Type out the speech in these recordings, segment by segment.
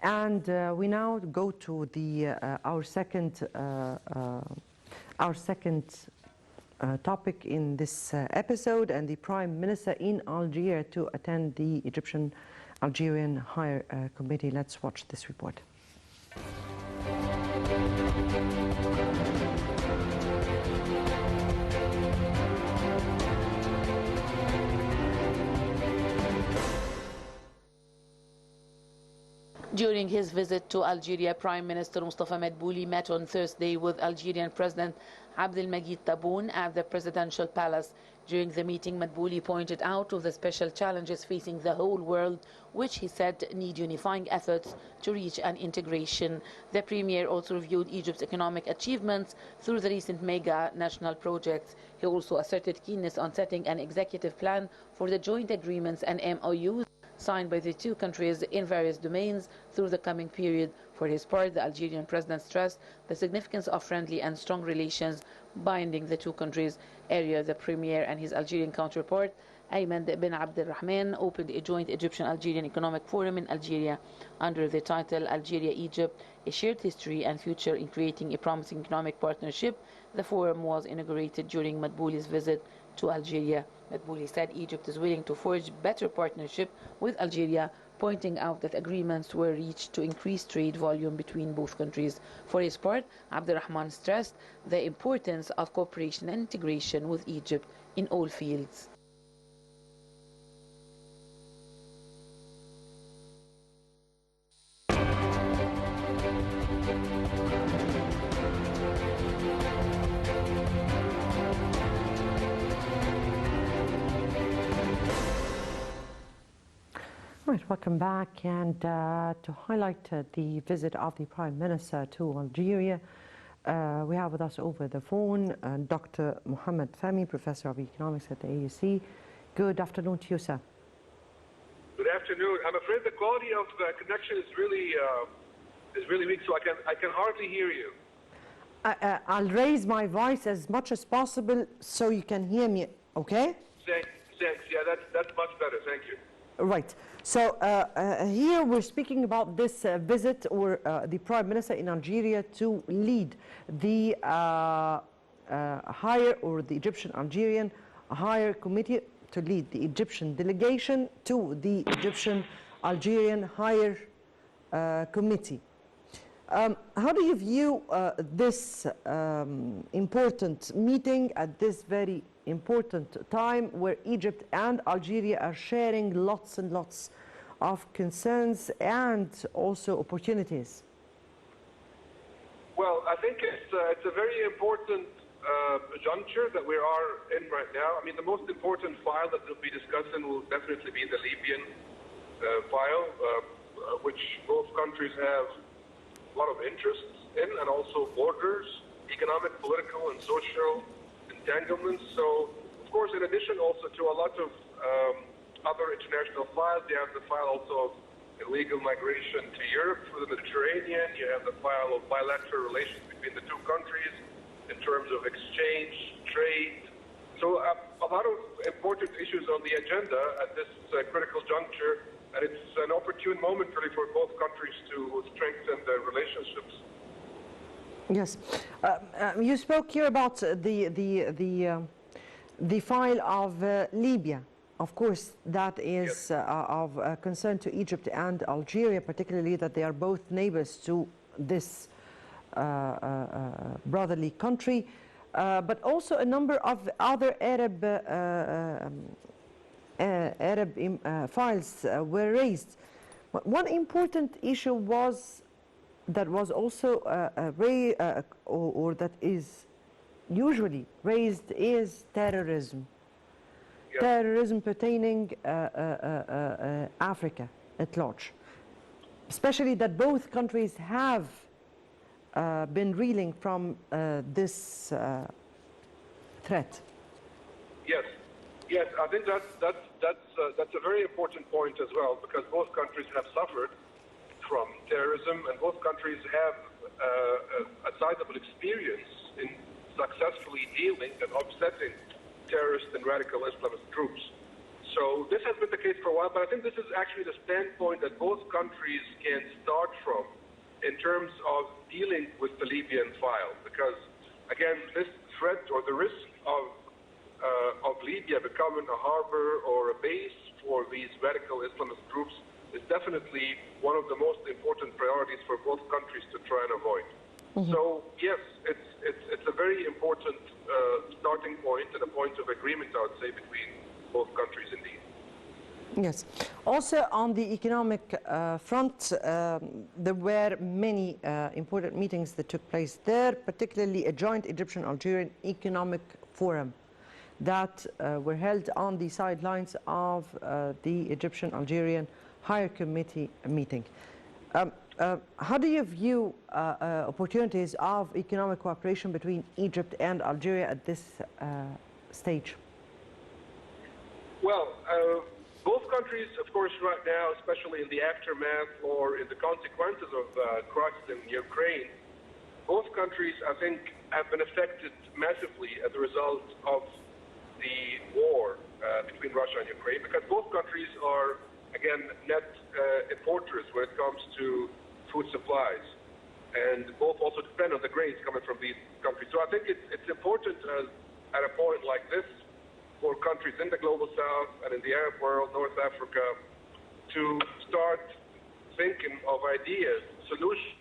And we now go to the our second topic in this episode, and the Prime Minister in Algeria to attend the Egyptian-Algerian Higher Committee. Let's watch this report. During his visit to Algeria, Prime Minister Mustafa Madbouli met on Thursday with Algerian President Abdelmajid Tebboune at the presidential palace. During the meeting, Madbouli pointed out to the special challenges facing the whole world, which he said need unifying efforts to reach an integration. The Premier also reviewed Egypt's economic achievements through the recent mega national projects. He also asserted keenness on setting an executive plan for the joint agreements and MOUs signed by the two countries in various domains through the coming period. For his part, the Algerian president stressed the significance of friendly and strong relations binding the two countries. Earlier, the premier and his Algerian counterpart, Ayman bin Abdelrahman, opened a joint Egyptian-Algerian economic forum in Algeria under the title Algeria-Egypt, a shared history and future in creating a promising economic partnership. The forum was inaugurated during Madbouli's visit to Algeria. Madbouli said Egypt is willing to forge better partnership with Algeria, pointing out that agreements were reached to increase trade volume between both countries. For his part, Abdelrahman stressed the importance of cooperation and integration with Egypt in all fields. Right, welcome back. And to highlight the visit of the Prime Minister to Algeria, we have with us over the phone Dr. Mohammad Fahmy, Professor of Economics at the AUC. Good afternoon to you, sir. Good afternoon. I'm afraid the quality of the connection is really weak, so I can hardly hear you. I'll raise my voice as much as possible so you can hear me, okay? Thanks. Yeah, that's much better. Thank you. Right. So here we're speaking about this visit, or the Prime Minister in Algeria to lead the the Egyptian-Algerian Higher Committee, to lead the Egyptian delegation to the Egyptian-Algerian Higher Committee. How do you view this important meeting at this very important time, where Egypt and Algeria are sharing lots and lots of concerns and also opportunities? Well, I think it's a very important juncture that we are in right now. I mean, the most important file that we'll be discussing will definitely be the Libyan file, which both countries have a lot of interests in, and also borders, economic, political, and social entanglements. So, of course, in addition also to a lot of other international files, you have the file also of illegal migration to Europe through the Mediterranean. You have the file of bilateral relations between the two countries in terms of exchange, trade. So a lot of important issues on the agenda at this critical juncture, and it's an opportune moment really for both countries to strengthen their relationships. Yes, you spoke here about the file of Libya. Of course, that is of concern to Egypt and Algeria, particularly that they are both neighbors to this brotherly country, but also a number of other Arab files were raised. One important issue was that was also or that is usually raised is terrorism. Yes. Terrorism pertaining Africa at large, especially that both countries have been reeling from this threat. Yes, I think that's a very important point as well, because both countries have suffered from terrorism, and both countries have a sizable experience in successfully dealing and offsetting terrorist and radical Islamist groups. So this has been the case for a while, but I think this is actually the standpoint that both countries can start from in terms of dealing with the Libyan file. Because, again, this threat or the risk of Libya becoming a harbor or a base for these radical Islamist groups is definitely one of the most important priorities for both countries to try and avoid. So yes, it's a very important starting point and a point of agreement, I would say, between both countries indeed. Yes. Also on the economic front, there were many important meetings that took place there, particularly a joint Egyptian-Algerian economic forum that were held on the sidelines of the Egyptian-Algerian Higher Committee meeting. How do you view opportunities of economic cooperation between Egypt and Algeria at this stage? Well, both countries, of course, right now, especially in the aftermath or in the consequences of crisis in Ukraine, both countries, I think, have been affected massively as a result of the war between Russia and Ukraine, because both countries are, again, net importers when it comes to food supplies, and both also depend on the grains coming from these countries. So I think it's important at a point like this for countries in the global south and in the Arab world, North Africa, to start thinking of ideas, solutions.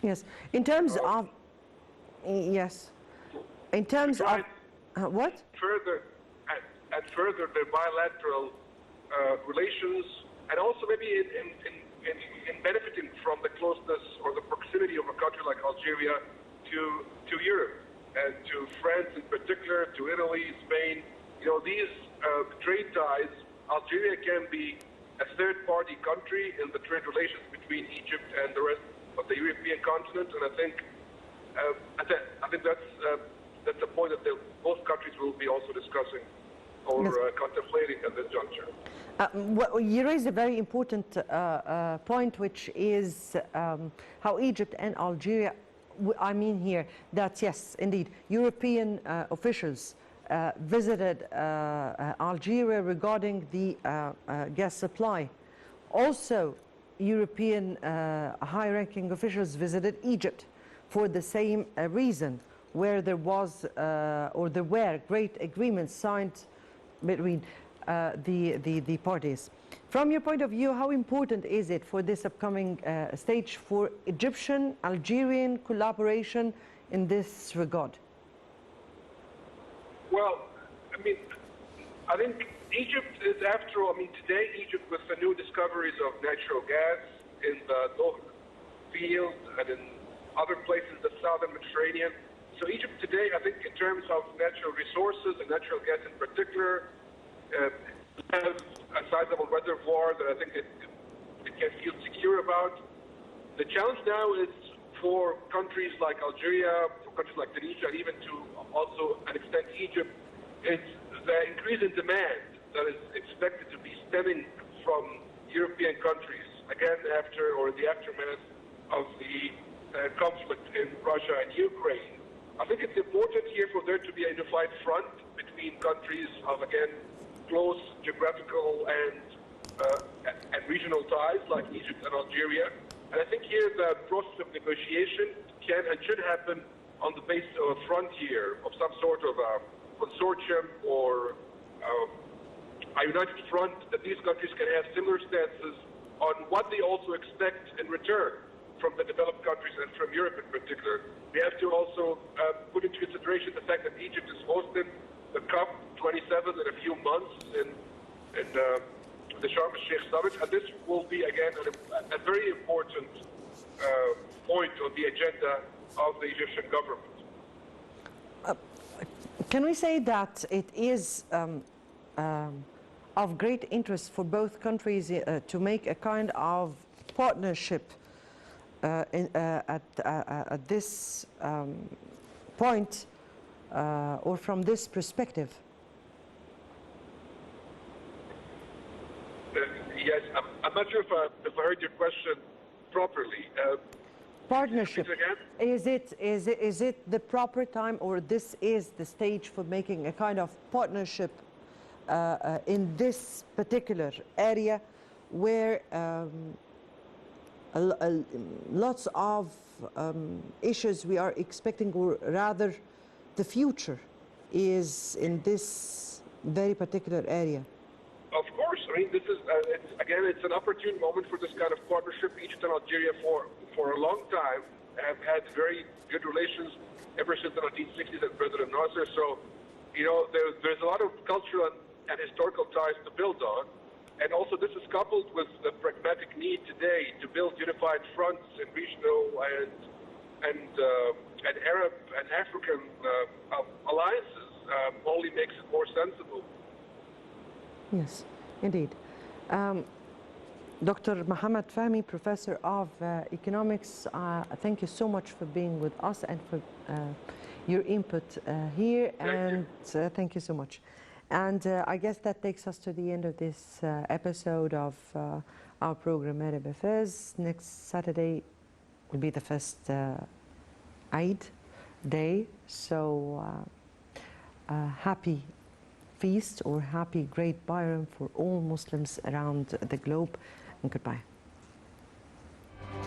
Yes. In terms of, yes. In terms of, what? Further their bilateral relations, and also maybe in benefiting from the closeness or the proximity of a country like Algeria to Europe and to France in particular, to Italy, Spain. You know, these trade ties, Algeria can be a third-party country in the trade relations between Egypt and the rest of the European continent, and I think that's a point that both countries will be also discussing or contemplating at this juncture. Well, you raised a very important point, which is how Egypt and Algeria, I mean here that, yes, indeed, European officials visited Algeria regarding the gas supply. Also, European high-ranking officials visited Egypt for the same reason, where there was or there were great agreements signed between the parties. From your point of view, how important is it for this upcoming stage for Egyptian-Algerian collaboration in this regard? Well, I think Egypt is, after all, today Egypt, with the new discoveries of natural gas in the North field and in other places in the southern Mediterranean. So Egypt today, I think, in terms of natural resources and natural gas in particular, has a sizable reservoir that I think it can feel secure about. The challenge now is for countries like Algeria, for countries like Tunisia, and even to also an extent Egypt, is the increase in demand that is expected to be stemming from European countries, again, after or in the aftermath of the conflict in Russia and Ukraine. I think it's important here for there to be a unified front between countries of, again, close geographical and regional ties like Egypt and Algeria. And I think here the process of negotiation can and should happen on the basis of a frontier of some sort of a consortium or a united front, that these countries can have similar stances on what they also expect in return from the developed countries and from Europe in particular. We have to also put into consideration the fact that Egypt is hosting the COP27 in a few months in the Sharm el-Sheikh summit, and this will be, again, a very important point on the agenda of the Egyptian government. Can we say that it is of great interest for both countries to make a kind of partnership at this point or from this perspective? Yes, I'm not sure if I heard your question properly. Partnership. Is it the proper time, or this is the stage for making a kind of partnership in this particular area where lots of issues we are expecting, or rather the future is in this very particular area. Of course, I mean, this is, it's an opportune moment for this kind of partnership. Egypt and Algeria for a long time have had very good relations ever since the 1960s and President Nasser. So, you know, there's a lot of cultural and historical ties to build on. And also this is coupled with the pragmatic need today to build unified fronts in regional and Arab and African alliances only makes it more sensible. Yes, indeed. Dr. Mohammad Fahmy, Professor of Economics, thank you so much for being with us and for your input here. Thank you so much. And I guess that takes us to the end of this episode of our program, Arab Affairs. Next Saturday will be the first Eid day. So happy feast or happy great Bayram for all Muslims around the globe, and goodbye.